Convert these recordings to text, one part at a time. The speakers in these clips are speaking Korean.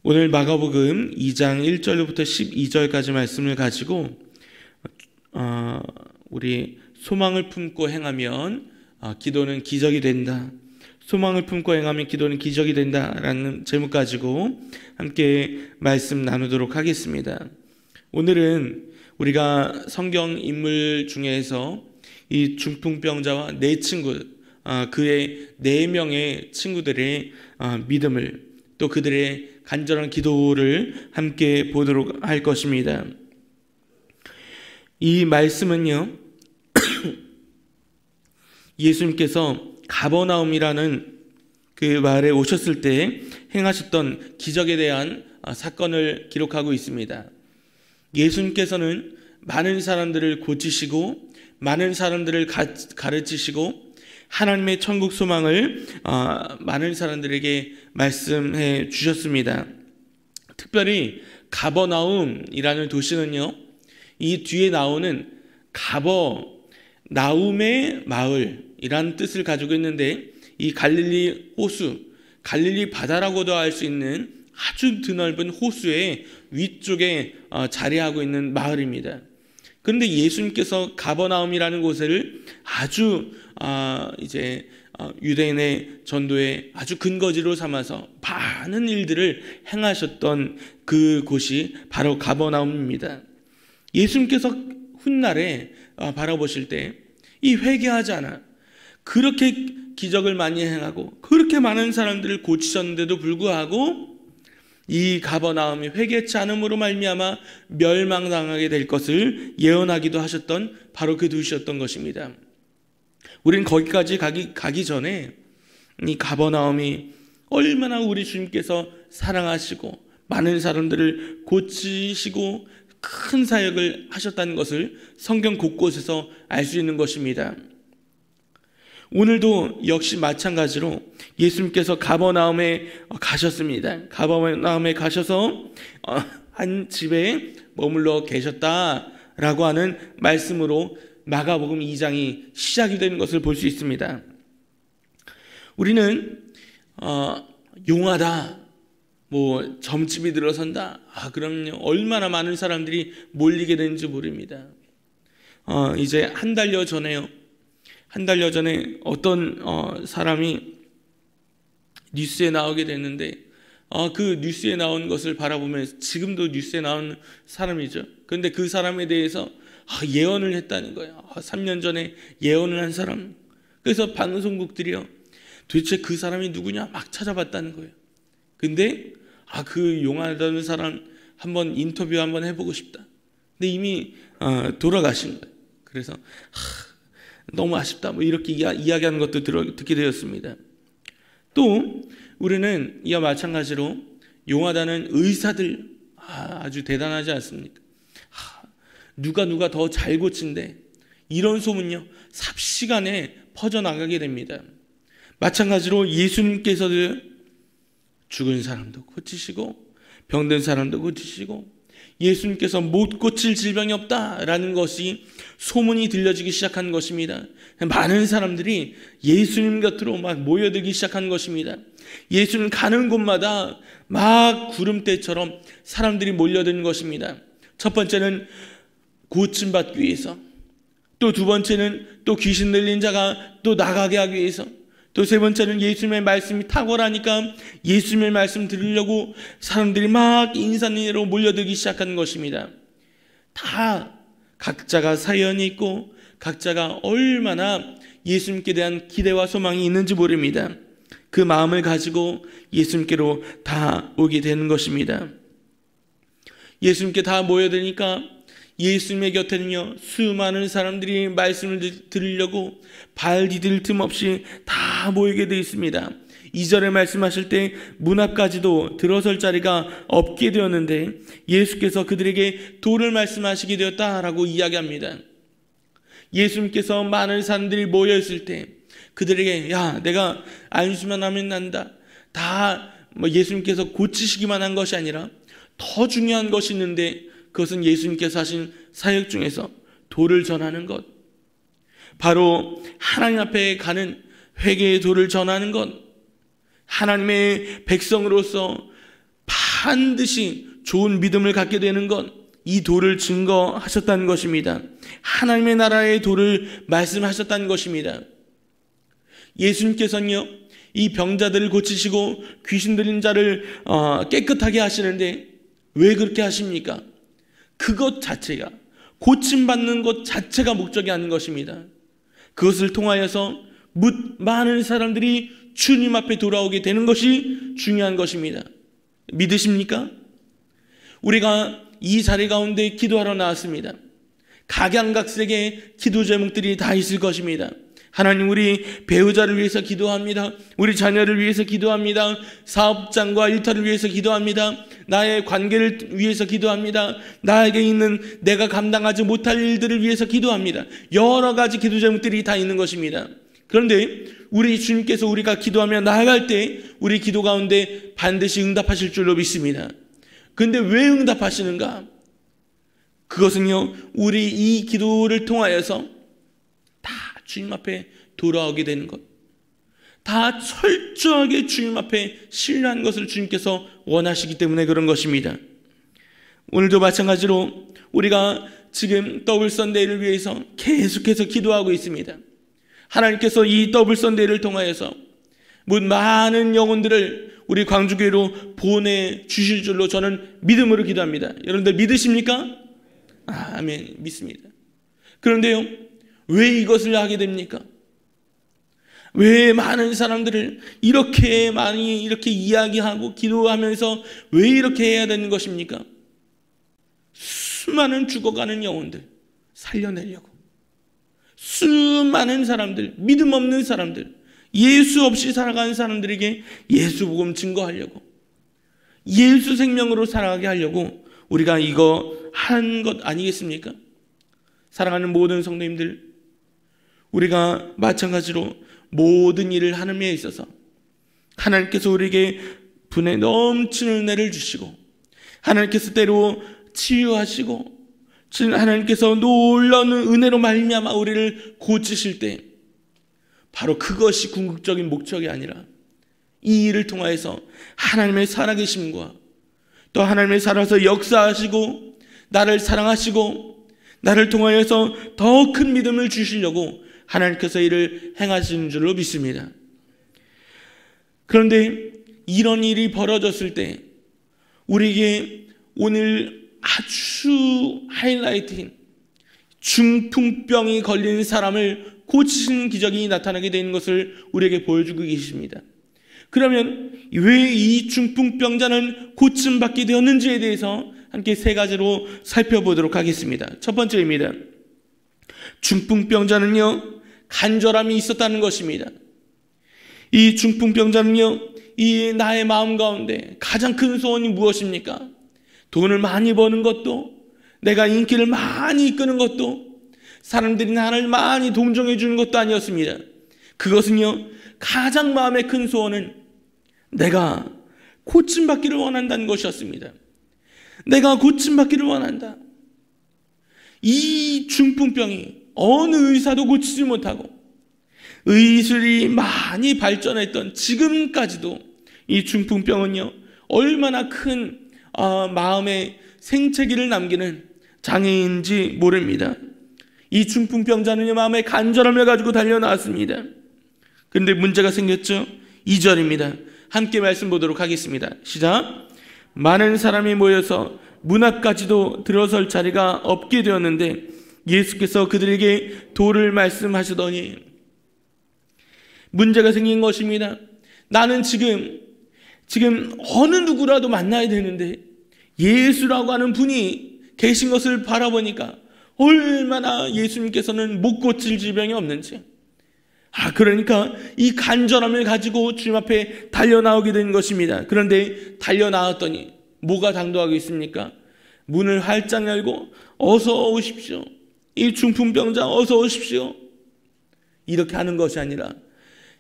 오늘 마가복음 2장 1절부터 12절까지 말씀을 가지고 우리 소망을 품고 행하면 기도는 기적이 된다. 소망을 품고 행하면 기도는 기적이 된다라는 제목 가지고 함께 말씀 나누도록 하겠습니다. 오늘은 우리가 성경 인물 중에서 이 중풍병자와 네 친구, 그의 4명의 친구들의 믿음을, 또 그들의 간절한 기도를 함께 보도록 할 것입니다. 이 말씀은요, 예수님께서 가버나움이라는 그 마을에 오셨을 때 행하셨던 기적에 대한 사건을 기록하고 있습니다. 예수님께서는 많은 사람들을 고치시고 많은 사람들을 가르치시고 하나님의 천국 소망을 많은 사람들에게 말씀해 주셨습니다. 특별히 가버나움이라는 도시는요, 이 뒤에 나오는 가버나움의 마을이라는 뜻을 가지고 있는데, 이 갈릴리 호수, 갈릴리 바다라고도 할 수 있는 아주 드넓은 호수의 위쪽에 자리하고 있는 마을입니다. 그런데 예수님께서 가버나움이라는 곳을 아주 유대인의 전도의 아주 근거지로 삼아서 많은 일들을 행하셨던 그 곳이 바로 가버나움입니다. 예수님께서 훗날에 바라보실 때 이 회개하지 않아 그렇게 기적을 많이 행하고 그렇게 많은 사람들을 고치셨는데도 불구하고 이 가버나움이 회개치 않음으로 말미암아 멸망당하게 될 것을 예언하기도 하셨던 바로 그 도시였던 것입니다. 우리는 거기까지 가기 전에 이 가버나움이 얼마나 우리 주님께서 사랑하시고 많은 사람들을 고치시고 큰 사역을 하셨다는 것을 성경 곳곳에서 알 수 있는 것입니다. 오늘도 역시 마찬가지로 예수님께서 가버나움에 가셨습니다. 가버나움에 가셔서 한 집에 머물러 계셨다라고 하는 말씀으로 마가복음 2장이 시작이 되는 것을 볼 수 있습니다. 우리는 용하다, 점집이 들어선다, 그럼요, 얼마나 많은 사람들이 몰리게 되는지 모릅니다. 이제 한 달여 전에 어떤 사람이 뉴스에 나오게 됐는데, 그 뉴스에 나온 것을 바라보면서, 지금도 뉴스에 나오는 사람이죠. 그런데 그 사람에 대해서 예언을 했다는 거예요. 3년 전에 예언을 한 사람. 그래서 방송국들이요, 도대체 그 사람이 누구냐 막 찾아봤다는 거예요. 근데 그 용하다는 사람 한번 인터뷰 한번 해보고 싶다. 근데 이미 돌아가신 거예요. 그래서 너무 아쉽다, 이렇게 이야기하는 것도 듣게 되었습니다. 또 우리는 이와 마찬가지로 용하다는 의사들, 아주 대단하지 않습니까? 누가 더 잘 고친대, 이런 소문요 삽시간에 퍼져나가게 됩니다. 마찬가지로 예수님께서도 죽은 사람도 고치시고 병든 사람도 고치시고, 예수님께서 못 고칠 질병이 없다라는 것이 소문이 들려지기 시작한 것입니다. 많은 사람들이 예수님 곁으로 막 모여들기 시작한 것입니다. 예수님 가는 곳마다 막 구름대처럼 사람들이 몰려드는 것입니다. 첫 번째는 고침받기 위해서, 또 두 번째는 또 귀신 들린 자가 또 나가게 하기 위해서, 또 세 번째는 예수님의 말씀이 탁월하니까 예수님의 말씀 들으려고 사람들이 막 인산인해로 몰려들기 시작하는 것입니다. 다 각자가 사연이 있고 각자가 얼마나 예수님께 대한 기대와 소망이 있는지 모릅니다. 그 마음을 가지고 예수님께로 다 오게 되는 것입니다. 예수님께 다 모여드니까 예수님의 곁에는요 수많은 사람들이 말씀을 들으려고 발 디딜 틈 없이 다 모이게 되어 있습니다. 2절에 말씀하실 때 문 앞까지도 들어설 자리가 없게 되었는데 예수께서 그들에게 도를 말씀하시게 되었다라고 이야기합니다. 예수님께서 많은 사람들이 모여있을 때 그들에게 내가 안수만 하면 난다, 다 예수님께서 고치시기만 한 것이 아니라 더 중요한 것이 있는데, 그것은 예수님께서 하신 사역 중에서 도를 전하는 것, 바로 하나님 앞에 가는 회개의 도를 전하는 것, 하나님의 백성으로서 반드시 좋은 믿음을 갖게 되는 것, 이 도를 증거하셨다는 것입니다. 하나님의 나라의 도를 말씀하셨다는 것입니다. 예수님께서는요, 이 병자들을 고치시고 귀신 들린 자를 깨끗하게 하시는데 왜 그렇게 하십니까? 그것 자체가, 고침받는 것 자체가 목적이 아닌 것입니다. 그것을 통하여서 많은 사람들이 주님 앞에 돌아오게 되는 것이 중요한 것입니다. 믿으십니까? 우리가 이 자리 가운데 기도하러 나왔습니다. 각양각색의 기도 제목들이 다 있을 것입니다. 하나님, 우리 배우자를 위해서 기도합니다. 우리 자녀를 위해서 기도합니다. 사업장과 일터를 위해서 기도합니다. 나의 관계를 위해서 기도합니다. 나에게 있는 내가 감당하지 못할 일들을 위해서 기도합니다. 여러 가지 기도 제목들이 다 있는 것입니다. 그런데 우리 주님께서 우리가 기도하며 나아갈 때 우리 기도 가운데 반드시 응답하실 줄로 믿습니다. 그런데 왜 응답하시는가? 그것은요, 우리 이 기도를 통하여서 다 주님 앞에 돌아오게 되는 것, 다 철저하게 주님 앞에 신뢰한 것을 주님께서 원하시기 때문에 그런 것입니다. 오늘도 마찬가지로 우리가 지금 더블 선데이를 위해서 계속해서 기도하고 있습니다. 하나님께서 이 더블 선데이를 통하여서 많은 영혼들을 우리 광주교회로 보내주실 줄로 저는 믿음으로 기도합니다. 여러분들 믿으십니까? 아멘, 믿습니다. 그런데요, 왜 이것을 하게 됩니까? 왜 많은 사람들을 이렇게 많이 이렇게 이야기하고 기도하면서 왜 이렇게 해야 되는 것입니까? 수많은 죽어가는 영혼들 살려내려고, 수많은 사람들, 믿음 없는 사람들, 예수 없이 살아가는 사람들에게 예수 복음 증거하려고, 예수 생명으로 살아가게 하려고 우리가 이거 한 것 아니겠습니까? 사랑하는 모든 성도님들, 우리가 마찬가지로 모든 일을 하는 데 있어서 하나님께서 우리에게 분에 넘치는 은혜를 주시고, 하나님께서 때로 치유하시고, 하나님께서 놀라운 은혜로 말미암아 우리를 고치실 때 바로 그것이 궁극적인 목적이 아니라 이 일을 통하여서 하나님의 살아계심과 또 하나님의 살아서 역사하시고 나를 사랑하시고 나를 통하여서 더 큰 믿음을 주시려고 하나님께서 이를 행하시는 줄로 믿습니다. 그런데 이런 일이 벌어졌을 때 우리에게 오늘 아주 하이라이트인 중풍병이 걸린 사람을 고치시는 기적이 나타나게 되는 것을 우리에게 보여주고 계십니다. 그러면 왜 이 중풍병자는 고침받게 되었는지에 대해서 함께 세 가지로 살펴보도록 하겠습니다. 첫 번째입니다. 중풍병자는요, 간절함이 있었다는 것입니다. 이 중풍병자는요, 이 나의 마음 가운데 가장 큰 소원이 무엇입니까? 돈을 많이 버는 것도, 내가 인기를 많이 이끄는 것도, 사람들이 나를 많이 동정해 주는 것도 아니었습니다. 그것은요, 가장 마음의 큰 소원은 내가 고침받기를 원한다는 것이었습니다. 내가 고침받기를 원한다. 이 중풍병이 어느 의사도 고치지 못하고 의술이 많이 발전했던 지금까지도 이 중풍병은요, 얼마나 큰 마음의 생채기를 남기는 장애인지 모릅니다. 이 중풍병자는요, 마음의 간절함을 가지고 달려나왔습니다. 그런데 문제가 생겼죠. 2절입니다. 함께 말씀 보도록 하겠습니다. 시작. 많은 사람이 모여서 문 앞까지도 들어설 자리가 없게 되었는데 예수께서 그들에게 도를 말씀하시더니, 문제가 생긴 것입니다. 나는 지금 어느 누구라도 만나야 되는데 예수라고 하는 분이 계신 것을 바라보니까 얼마나 예수님께서는 못 고칠 질병이 없는지, 그러니까 이 간절함을 가지고 주님 앞에 달려나오게 된 것입니다. 그런데 달려나왔더니 뭐가 당도하고 있습니까? 문을 활짝 열고 어서 오십시오, 이 중풍병자 어서 오십시오, 이렇게 하는 것이 아니라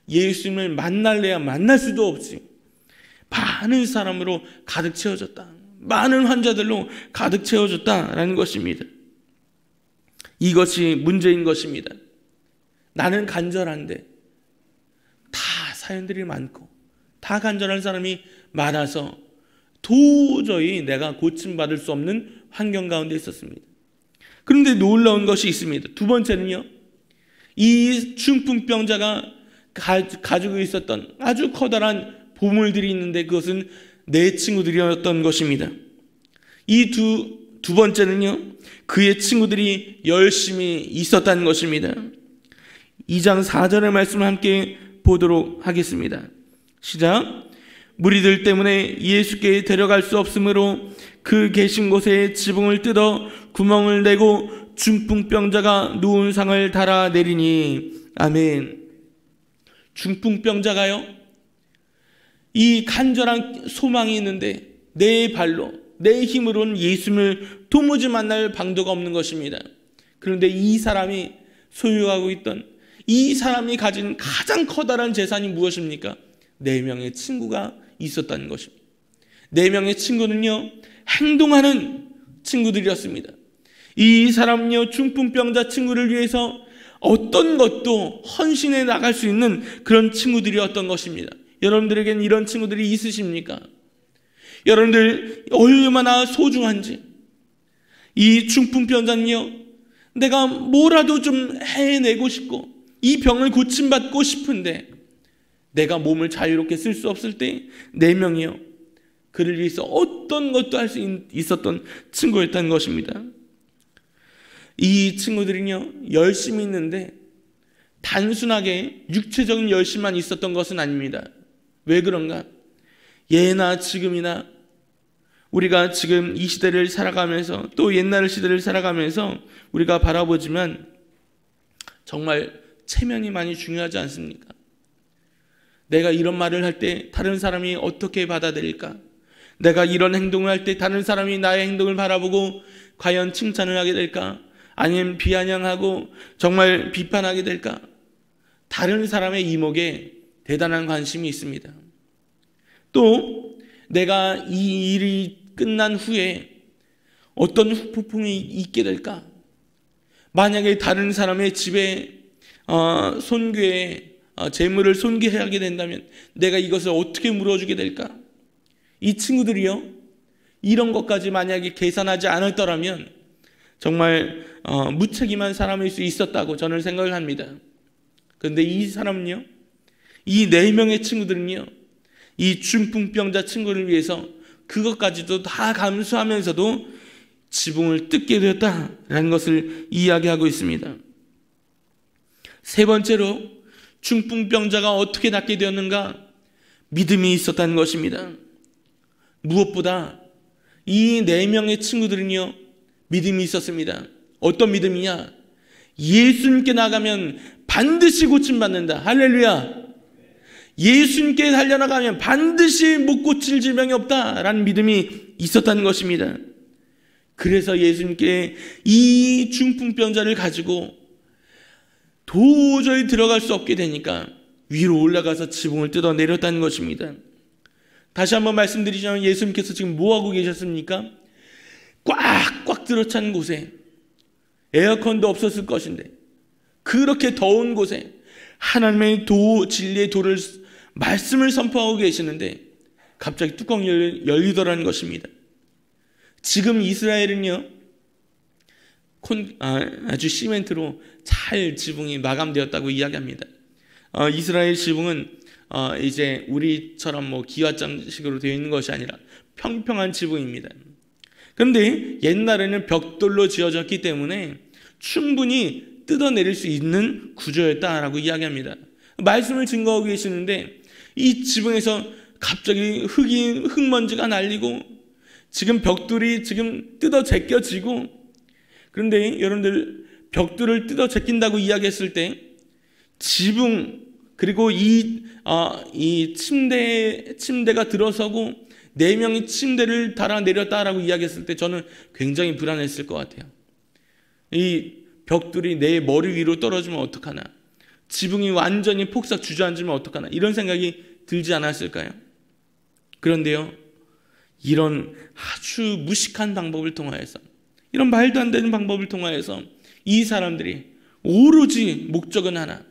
예수님을 만날래야 만날 수도 없이 많은 사람으로 가득 채워졌다, 많은 환자들로 가득 채워졌다라는 것입니다. 이것이 문제인 것입니다. 나는 간절한데 다 사연들이 많고 다 간절한 사람이 많아서 도저히 내가 고침받을 수 없는 환경 가운데 있었습니다. 그런데 놀라운 것이 있습니다. 두 번째는요, 이 중풍병자가 가지고 있었던 아주 커다란 보물들이 있는데 그것은 내 친구들이었던 것입니다. 이 두 번째는요, 그의 친구들이 열심히 있었다는 것입니다. 2장 4절의 말씀을 함께 보도록 하겠습니다. 시작. 무리들 때문에 예수께 데려갈 수 없으므로 그 계신 곳에 지붕을 뜯어 구멍을 내고 중풍병자가 누운 상을 달아내리니. 아멘. 중풍병자가요, 이 간절한 소망이 있는데 내 발로 내 힘으로는 예수님을 도무지 만날 방도가 없는 것입니다. 그런데 이 사람이 소유하고 있던, 이 사람이 가진 가장 커다란 재산이 무엇입니까? 4명의 친구가 있었다는 것입니다. 4명의 친구는요, 행동하는 친구들이었습니다. 이 사람은요, 중풍병자 친구를 위해서 어떤 것도 헌신해 나갈 수 있는 그런 친구들이었던 것입니다. 여러분들에겐 이런 친구들이 있으십니까? 여러분들 얼마나 소중한지. 이 중풍병자는요, 내가 뭐라도 좀 해내고 싶고 이 병을 고침받고 싶은데 내가 몸을 자유롭게 쓸 수 없을 때 4명이요, 그를 위해서 어떤 것도 할 수 있었던 친구였다는 것입니다. 이 친구들은요, 열심히 있는데 단순하게 육체적인 열심만 있었던 것은 아닙니다. 왜 그런가? 예나 지금이나 우리가 지금 이 시대를 살아가면서 또 옛날 시대를 살아가면서 우리가 바라보지만 정말 체면이 많이 중요하지 않습니까? 내가 이런 말을 할 때 다른 사람이 어떻게 받아들일까? 내가 이런 행동을 할 때 다른 사람이 나의 행동을 바라보고 과연 칭찬을 하게 될까? 아니면 비아냥하고 정말 비판하게 될까? 다른 사람의 이목에 대단한 관심이 있습니다. 또 내가 이 일이 끝난 후에 어떤 후폭풍이 있게 될까? 만약에 다른 사람의 집에 손괴에 재물을 손괴하게 된다면 내가 이것을 어떻게 물어주게 될까? 이 친구들이요, 이런 것까지 만약에 계산하지 않았더라면 정말 무책임한 사람일 수 있었다고 저는 생각을 합니다. 그런데 이 사람은요, 이 4명의 친구들은요, 이 중풍병자 친구를 위해서 그것까지도 다 감수하면서도 지붕을 뜯게 되었다라는 것을 이야기하고 있습니다. 세 번째로 중풍병자가 어떻게 낫게 되었는가? 믿음이 있었다는 것입니다. 무엇보다 이 4명의 친구들은요, 믿음이 있었습니다. 어떤 믿음이냐? 예수님께 나가면 반드시 고침받는다. 할렐루야. 예수님께 달려나가면 반드시 못 고칠 질병이 없다라는 믿음이 있었다는 것입니다. 그래서 예수님께 이 중풍병자를 가지고 도저히 들어갈 수 없게 되니까 위로 올라가서 지붕을 뜯어 내렸다는 것입니다. 다시 한번 말씀드리자면 예수님께서 지금 뭐하고 계셨습니까? 꽉꽉 들어찬 곳에, 에어컨도 없었을 것인데 그렇게 더운 곳에 하나님의 진리의 도를, 말씀을 선포하고 계시는데 갑자기 뚜껑이 열리더라는 것입니다. 지금 이스라엘은요, 아주 시멘트로 잘 지붕이 마감되었다고 이야기합니다. 이스라엘 지붕은 이제 우리처럼 뭐 기와장식으로 되어 있는 것이 아니라 평평한 지붕입니다. 그런데 옛날에는 벽돌로 지어졌기 때문에 충분히 뜯어내릴 수 있는 구조였다라고 이야기합니다. 말씀을 증거하고 계시는데 이 지붕에서 갑자기 흙먼지가 날리고 지금 벽돌이 지금 뜯어 제껴지고, 그런데 여러분들 벽돌을 뜯어 제낀다고 이야기했을 때 지붕 그리고 이 침대가 들어서고 4명이 침대를 달아 내렸다라고 이야기했을 때 저는 굉장히 불안했을 것 같아요. 이 벽돌이 내 머리 위로 떨어지면 어떡하나, 지붕이 완전히 폭삭 주저앉으면 어떡하나, 이런 생각이 들지 않았을까요? 그런데요, 이런 아주 무식한 방법을 통하여서, 이런 말도 안 되는 방법을 통하여서 이 사람들이 오로지 목적은 하나,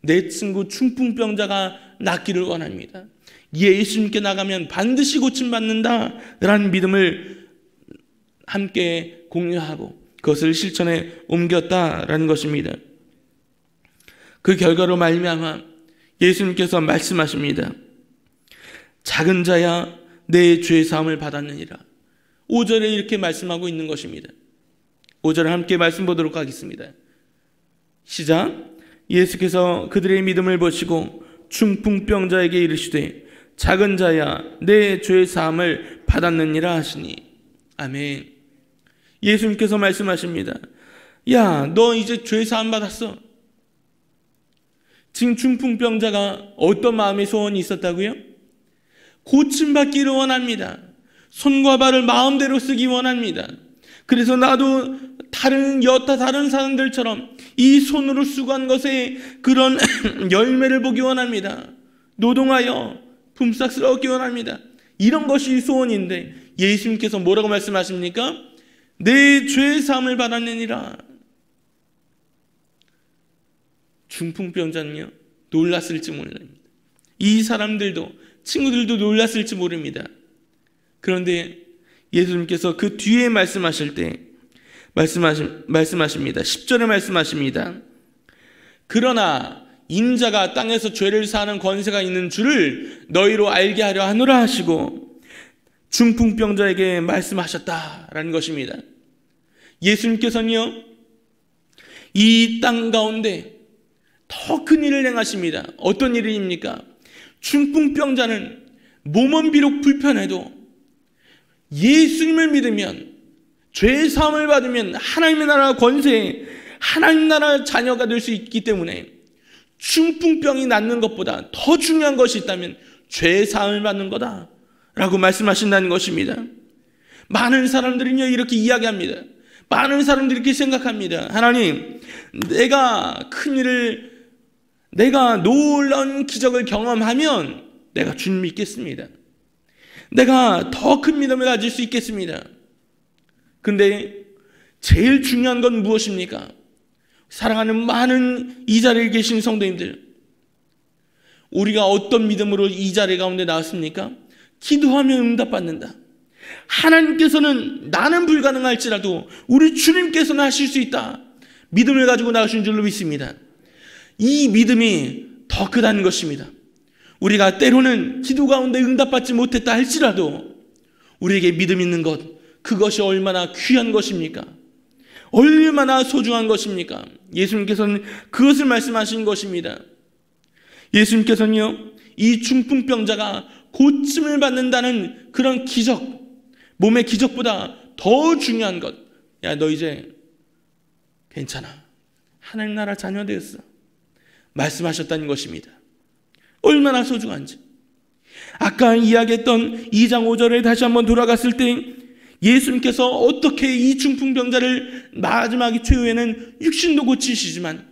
내 친구 중풍병자가 낫기를 원합니다. 예수님께 나가면 반드시 고침받는다라는 믿음을 함께 공유하고 그것을 실천에 옮겼다라는 것입니다. 그 결과로 말미암아 예수님께서 말씀하십니다. 작은 자야 내 죄 사함을 받았느니라. 5절에 이렇게 말씀하고 있는 것입니다. 5절을 함께 말씀 보도록 하겠습니다. 시작. 예수께서 그들의 믿음을 보시고 중풍병자에게 이르시되 작은 자야 내 죄 사함을 받았느니라 하시니. 아멘. 예수님께서 말씀하십니다. 야, 너 이제 죄 사함 받았어. 지금 중풍병자가 어떤 마음의 소원이 있었다고요? 고침받기를 원합니다. 손과 발을 마음대로 쓰기 원합니다. 그래서 나도 다른 사람들처럼 이 손으로 수고한 것에 그런 열매를 보기 원합니다. 노동하여 품삯을 얻기 원합니다. 이런 것이 소원인데 예수님께서 뭐라고 말씀하십니까? 내 죄 사함을 받았느니라. 중풍병자는요, 놀랐을지 모릅니다. 이 사람들도, 친구들도 놀랐을지 모릅니다. 그런데 예수님께서 그 뒤에 말씀하실 때 말씀하십니다. 10절에 말씀하십니다. 그러나 인자가 땅에서 죄를 사하는 권세가 있는 줄을 너희로 알게 하려 하노라 하시고 중풍병자에게 말씀하셨다라는 것입니다. 예수님께서는요, 이 땅 가운데 더 큰 일을 행하십니다. 어떤 일입니까? 중풍병자는 몸은 비록 불편해도 예수님을 믿으면, 죄 사함을 받으면 하나님의 나라 권세, 하나님 나라 자녀가 될 수 있기 때문에 중풍병이 낫는 것보다 더 중요한 것이 있다면 죄 사함을 받는 거다라고 말씀하신다는 것입니다. 많은 사람들은요, 이렇게 이야기합니다. 많은 사람들이 이렇게 생각합니다. 하나님, 내가 놀라운 기적을 경험하면 내가 주님 믿겠습니다. 내가 더 큰 믿음을 가질 수 있겠습니다. 그런데 제일 중요한 건 무엇입니까? 사랑하는 많은 이 자리에 계신 성도님들, 우리가 어떤 믿음으로 이 자리 가운데 나왔습니까? 기도하면 응답받는다. 하나님께서는 나는 불가능할지라도 우리 주님께서는 하실 수 있다. 믿음을 가지고 나오신 줄로 믿습니다. 이 믿음이 더 크다는 것입니다. 우리가 때로는 기도 가운데 응답받지 못했다 할지라도 우리에게 믿음 있는 것, 그것이 얼마나 귀한 것입니까? 얼마나 소중한 것입니까? 예수님께서는 그것을 말씀하신 것입니다. 예수님께서는요, 이 중풍병자가 고침을 받는다는 그런 기적, 몸의 기적보다 더 중요한 것, 야, 너 이제 괜찮아, 하나님 나라 자녀 되었어, 말씀하셨다는 것입니다. 얼마나 소중한지. 아까 이야기했던 2장 5절에 다시 한번 돌아갔을 때 예수님께서 어떻게 이 중풍병자를 마지막 최후에는 육신도 고치시지만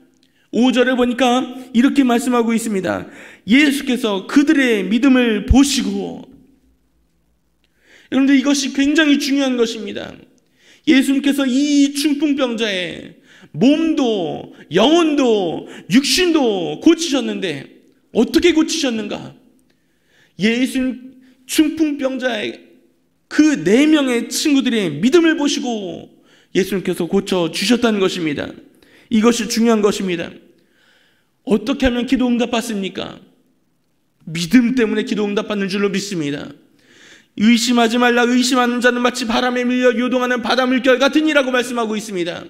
5절에 보니까 이렇게 말씀하고 있습니다. 예수께서 그들의 믿음을 보시고. 여러분들, 이것이 굉장히 중요한 것입니다. 예수님께서 이 중풍병자의 몸도 영혼도 육신도 고치셨는데 어떻게 고치셨는가? 예수님 중풍병자의 그 4명의 친구들의 믿음을 보시고 예수님께서 고쳐주셨다는 것입니다. 이것이 중요한 것입니다. 어떻게 하면 기도 응답받습니까? 믿음 때문에 기도 응답받는 줄로 믿습니다. 의심하지 말라. 의심하는 자는 마치 바람에 밀려 요동하는 바다 물결 같으니라고 말씀하고 있습니다.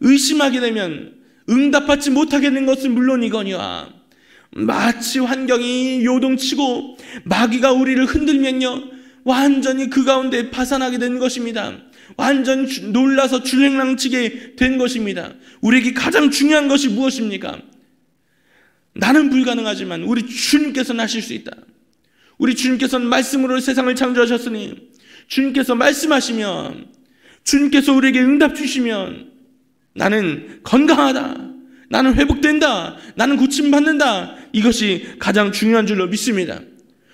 의심하게 되면 응답받지 못하게 된 것은 물론이거니와 마치 환경이 요동치고 마귀가 우리를 흔들면요, 완전히 그 가운데 파산하게 된 것입니다. 완전히 놀라서 줄행랑치게 된 것입니다. 우리에게 가장 중요한 것이 무엇입니까? 나는 불가능하지만 우리 주님께서는 하실 수 있다. 우리 주님께서는 말씀으로 세상을 창조하셨으니 주님께서 말씀하시면, 주님께서 우리에게 응답 주시면 나는 건강하다, 나는 회복된다, 나는 고침받는다. 이것이 가장 중요한 줄로 믿습니다.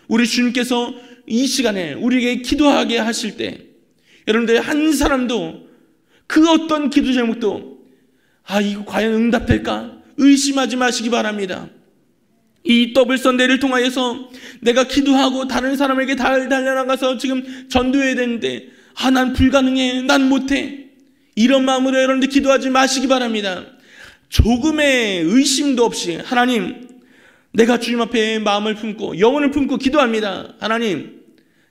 우리 주님께서 이 시간에 우리에게 기도하게 하실 때 여러분들 한 사람도 그 어떤 기도 제목도 이거 과연 응답될까? 의심하지 마시기 바랍니다. 이 더블 선데이를 통하여서 내가 기도하고 다른 사람에게 달려나가서 지금 전도해야 되는데 난 불가능해, 난 못해, 이런 마음으로 여러분들 기도하지 마시기 바랍니다. 조금의 의심도 없이 하나님, 내가 주님 앞에 마음을 품고 영혼을 품고 기도합니다. 하나님,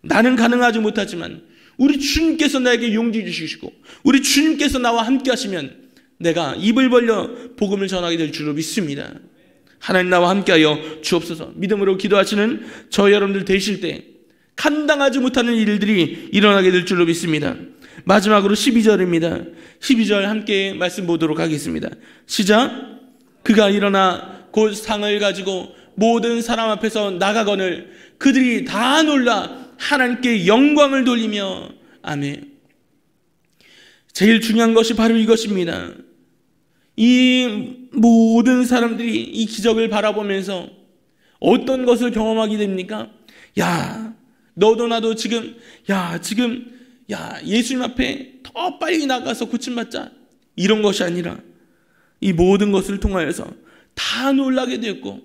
나는 가능하지 못하지만 우리 주님께서 나에게 용기 주시고 우리 주님께서 나와 함께 하시면 내가 입을 벌려 복음을 전하게 될 줄로 믿습니다. 하나님, 나와 함께하여 주옵소서. 믿음으로 기도하시는 저 여러분들 되실 때 감당하지 못하는 일들이 일어나게 될 줄로 믿습니다. 마지막으로 12절입니다. 12절 함께 말씀 보도록 하겠습니다. 시작. 그가 일어나 곧 상을 가지고 모든 사람 앞에서 나가거늘 그들이 다 놀라 하나님께 영광을 돌리며. 아멘. 제일 중요한 것이 바로 이것입니다. 이 모든 사람들이 이 기적을 바라보면서 어떤 것을 경험하게 됩니까? 너도 나도 지금 예수님 앞에 더 빨리 나가서 고침받자, 이런 것이 아니라 이 모든 것을 통하여서 다 놀라게 되었고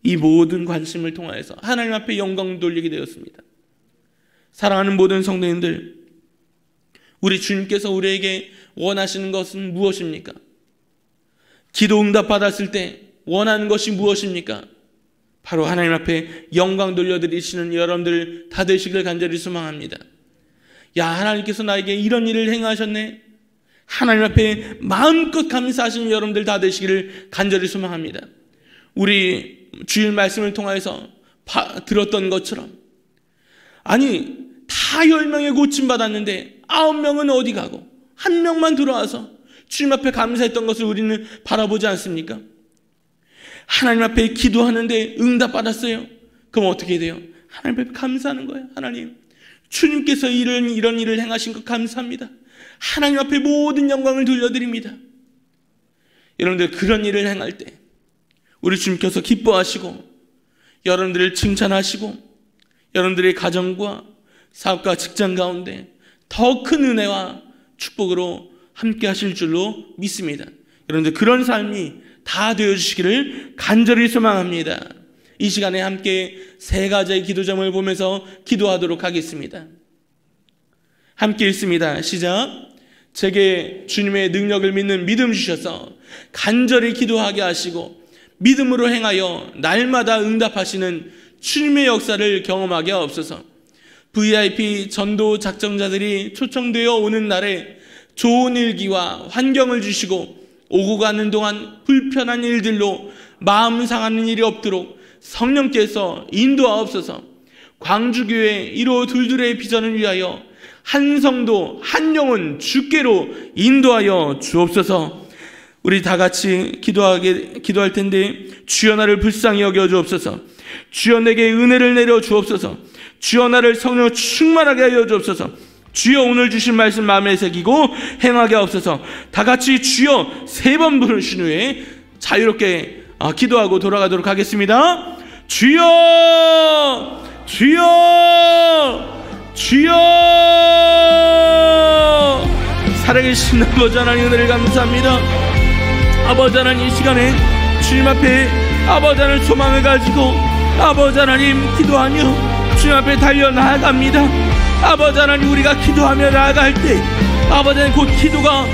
이 모든 관심을 통하여서 하나님 앞에 영광을 돌리게 되었습니다. 사랑하는 모든 성도님들, 우리 주님께서 우리에게 원하시는 것은 무엇입니까? 기도 응답 받았을 때 원하는 것이 무엇입니까? 바로 하나님 앞에 영광 돌려드리시는 여러분들 다 되시길 간절히 소망합니다. 하나님께서 나에게 이런 일을 행하셨네, 하나님 앞에 마음껏 감사하시는 여러분들 다 되시기를 간절히 소망합니다. 우리 주일 말씀을 통해서 들었던 것처럼, 다 10명에 고침받았는데 9명은 어디 가고 1명만 들어와서 주님 앞에 감사했던 것을 우리는 바라보지 않습니까? 하나님 앞에 기도하는데 응답받았어요. 그럼 어떻게 돼요? 하나님 앞에 감사하는 거예요. 하나님, 주님께서 이런 일을 행하신 것 감사합니다. 하나님 앞에 모든 영광을 돌려드립니다. 여러분들, 그런 일을 행할 때 우리 주님께서 기뻐하시고 여러분들을 칭찬하시고 여러분들의 가정과 사업과 직장 가운데 더 큰 은혜와 축복으로 함께 하실 줄로 믿습니다. 여러분들, 그런 삶이 다 되어주시기를 간절히 소망합니다. 이 시간에 함께 세 가지의 기도점을 보면서 기도하도록 하겠습니다. 함께 읽습니다. 시작. 제게 주님의 능력을 믿는 믿음 주셔서 간절히 기도하게 하시고 믿음으로 행하여 날마다 응답하시는 주님의 역사를 경험하게 하옵소서. VIP 전도 작정자들이 초청되어 오는 날에 좋은 일기와 환경을 주시고 오고 가는 동안 불편한 일들로 마음 상하는 일이 없도록 성령께서 인도하옵소서. 광주교회 1호 둘둘의 비전을 위하여 한 성도 한 영혼 주께로 인도하여 주옵소서. 우리 다 같이 기도할 텐데, 주여 나를 불쌍히 여겨 주옵소서. 주여 내게 은혜를 내려 주옵소서. 주여 나를 성령으로 충만하게 하여 주옵소서. 주여 오늘 주신 말씀 마음에 새기고 행하게 하옵소서. 다 같이 주여 3번 부르신 후에 자유롭게 기도하고 돌아가도록 하겠습니다. 주여, 주여, 주여. 살아계신 아버지 하나님, 은혜를 감사합니다. 아버지 하나님, 이 시간에 주님 앞에 아버지 하나님 소망을 가지고 아버지 하나님 기도하며 주님 앞에 달려나아갑니다. 아버지 하나님, 우리가 기도하며 나아갈 때 아버지 하나님, 곧 기도가